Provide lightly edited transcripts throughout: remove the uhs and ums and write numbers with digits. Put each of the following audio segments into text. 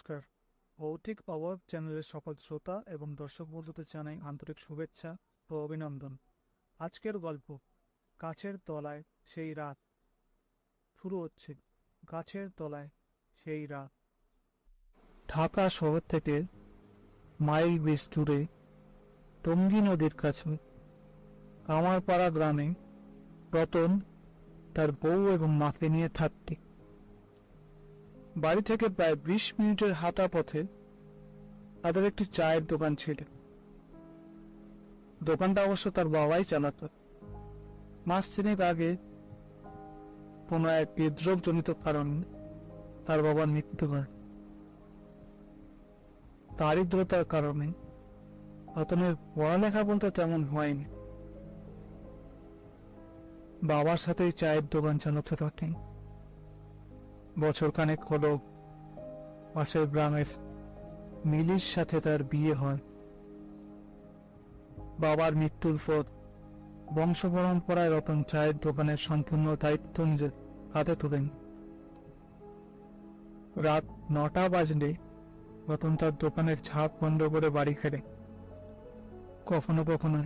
নমস্কার। ভৌতিক অবয়ব চ্যানেলের সকল শ্রোতা এবং দর্শক বন্ধুদের জানাই আন্তরিক শুভেচ্ছা ও অভিনন্দন। আজকের গল্প গাছের তলায় সেই রাত। শুরু হচ্ছে গাছের তলায় সেই রাত। ঢাকা শহর থেকে মাইল 20 দূরে টঙ্গী নদীর কাছে কামারপাড়া গ্রামে রতন তার বউ এবং মাকে নিয়ে থাকতে। বাড়ি থেকে প্রায় 20 মিনিটের হাঁটা পথে তাদের একটি চায়ের দোকান ছিল। দোকানটা অবশ্য তার বাবাই চালাতো। মাস তিনেক আগে কোনো এক হৃদরোগজনিত কারণে তার বাবার মৃত্যু হয়। দারিদ্রতার কারণে রতনের পড়ালেখা বলতে তেমন হয়নি। বাবার সাথেই চায়ের দোকান চালাতে থাকেন। বছর খানেক হলো পাশের গ্রামের মিলির সাথে তার বিয়ে হয়। বাবার মৃত্যুর পর বংশ পরম্পরায় রতন চায়ের দোকানের সম্পূর্ণ দায়িত্ব নিজের হাতে তোলেন। রাত 9টা বাজলে রতন তার দোকানের ঝাঁপ বন্ধ করে বাড়ি ফেরে। কখনো কখনো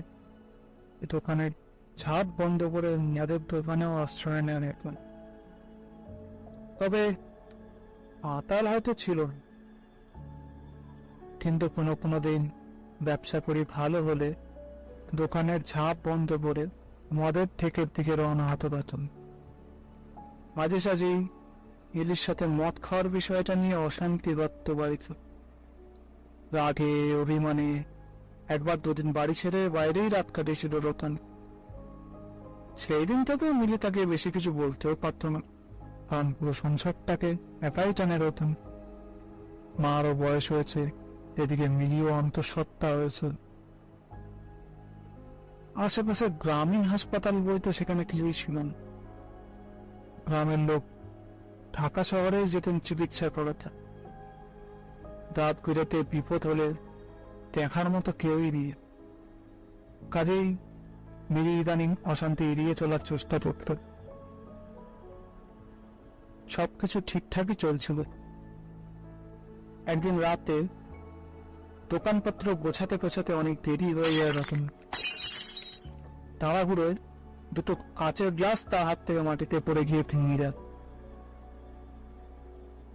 দোকানের ঝাঁপ বন্ধ করে মেয়াদের দোকানেও আশ্রয় নেন এখন। তবে পাতাল হয়তো ছিল না, কিন্তু কোনো কোনো দিন ব্যবসা করি ভালো হলে দোকানের ঝাঁপ বন্ধ করে মদের ঠেকের দিকে রওনা হতো রতন। মাঝে সাঝেই ইলির সাথে মদ খাওয়ার বিষয়টা নিয়ে অশান্তি বাড়ত বাড়িতে। রাগে অভিমানে একবার দুদিন বাড়ি ছেড়ে বাইরেই রাত কাটিয়েছিল রতন। সেই দিন থেকে মিলি তাকে বেশি কিছু বলতেও পারত না, কারণ পুরো সংসারটাকে একাই টানে রতন। মারও বয়স হয়েছে, এদিকে মিলিও অন্তঃসত্ত্বা হয়েছে। আশেপাশে গ্রামীণ হাসপাতাল বলতে সেখানে কিছুই ছিল না। গ্রামের লোক ঢাকা শহরে যেতেন চিকিৎসা করাতে। রাত বিরাতে বিপদ হলে দেখার মতো কেউই নেই। কাজেই মিলি ইদানিং অশান্তি এড়িয়ে চলার চেষ্টা করত। সবকিছু ঠিকঠাকই চলছিল। একদিন রাতে দোকানপত্র গোছাতে গোছাতে অনেক দেরি হয়ে যায় রতন। তাড়াহুড়োয় দুটো কাঁচের গ্লাস তার হাত থেকে মাটিতে পড়ে গিয়ে ভেঙে যায়।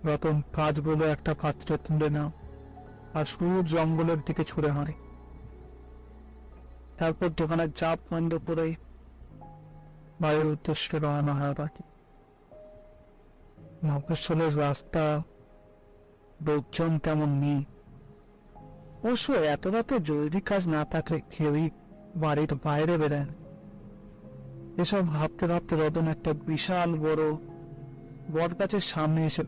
রতন কাজ বলে একটা পাত্রে তুলে নাও আর শুরু জঙ্গলের দিকে ছুড়ে মারে। তারপর দোকানের চাপ বন্ধ করে বাড়ির উদ্দেশ্যে রওনা হয় বাকি। মফস্বলের রাস্তা, লোকজন তেমন নেই। অবশ্য এত রাতে জরুরি কাজ না থাকলে কেউই বাড়ির বাইরে বেরোয় না। এসব ভাবতে ভাবতে রতন একটা বিশাল বড় বট গাছের সামনে এসে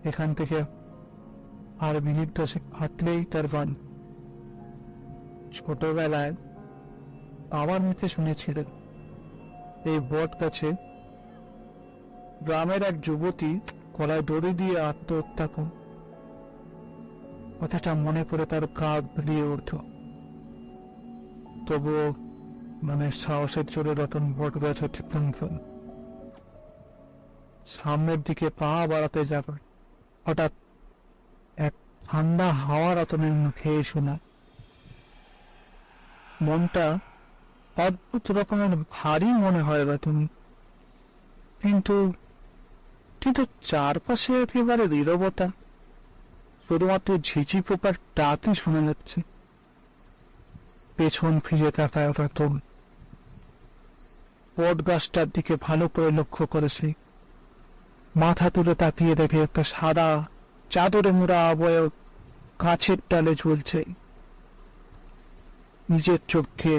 এখান থেকে আর মিনিট 10 হাঁটলেই তার বাড়ি। ছোটবেলায় আমার মুখে শুনেছিলেন এই বট গাছে গ্রামের এক যুবতী গলায় দড়ি দিয়ে আত্মহত্যা করে। কথাটা মনে পড়ে তার গা ভুলিয়ে উঠত। তবুও সাহসের জোরে রতন বট গাছ অতিক্রম করে সামনের দিকে পা বাড়াতে যাবে, হঠাৎ এক ঠান্ডা হাওয়া রতনের মুখে শোনা। মনটা অদ্ভুত রকমের ভারী মনে হয় রতন, কিন্তু কিন্তু চারপাশে একেবারে নীরবতা। শুধুমাত্র ঝিঝি পোকার ডাকই শোনা যাচ্ছে। পেছন ফিরে তাকায় রতন। বট গাছটার দিকে ভালো করে লক্ষ্য করেছে। মাথা তুলে তাকিয়ে দেখে একটা সাদা চাদরে মোড়া অবয়ব গাছের ডালে ঝুলছে। নিজের চোখকে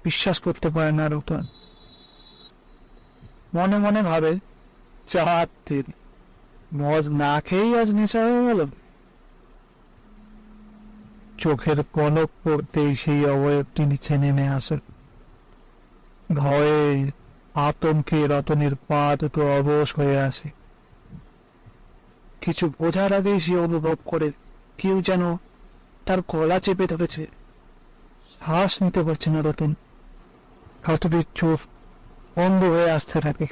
বিশ্বাস করতে পারে না রতন। মনে মনে ভাবে, চাঁদের মদ না খেয়েই আজ নেশা হয়ে গেল। চোখের পলক পড়তেই সেই অবয়বটি নিচে নেমে আসে। ভয়ে আতঙ্কে রতনের পা দুটো অবশ হয়ে আসে। কিছু বোঝার আগেই সে অনুভব করে কেউ যেন তার গলা চেপে ধরেছে। শ্বাস নিতে পারছে না রতন। হঠাৎ চোখ বন্ধ হয়ে আসতে থাকে।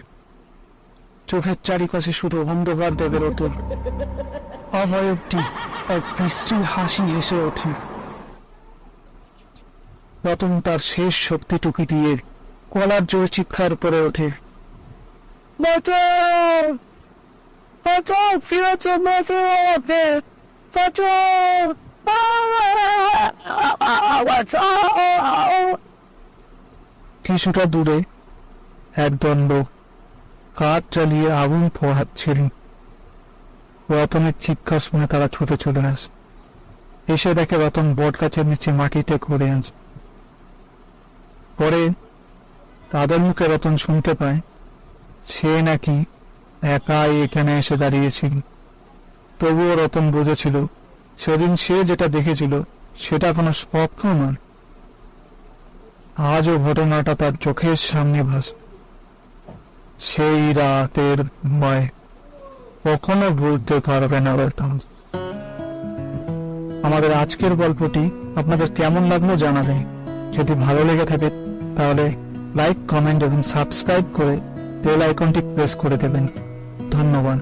চোখের চারিপাশে শুধু অন্ধকার দেবে রতন। অভয়টি এক বিশ্রী হাসি হেসে ওঠে। রতন তার শেষ শক্তিটুকু দিয়ে গলার জোরে চিৎকার করে ওঠে, বাঁচাও! বাঁচাও! ফিরেছে, বাঁচাও! বাঁচাও! বাঁচাও! কিছুটা দূরে একদল লোক কাঠ জ্বালিয়ে আগুন পোহাচ্ছিলেন। রতনের চিৎকার শুনে তারা ছুটে চলে আসে। এসে দেখে রতন বট গাছের নিচে মাটিতে ঘুরে আছে। পরে তাদের মুখে রতন শুনতে পায় সে নাকি একাই এখানে এসে দাঁড়িয়েছিল। তবুও রতন বুঝেছিল সেদিন সে যেটা দেখেছিল সেটা কোনো স্বপ্ন নয়। আজও ঘটনাটা তার চোখের সামনে ভাসে। সেই রাতের ভয় কখনো ভুলতে পারবে না রতন। আমাদের আজকের গল্পটি আপনাদের কেমন লাগলো জানাবেন। যদি ভালো লেগে থাকে তাহলে লাইক, কমেন্ট এবং সাবস্ক্রাইব করে বেল আইকনটি প্রেস করে দেবেন। ধন্যবাদ।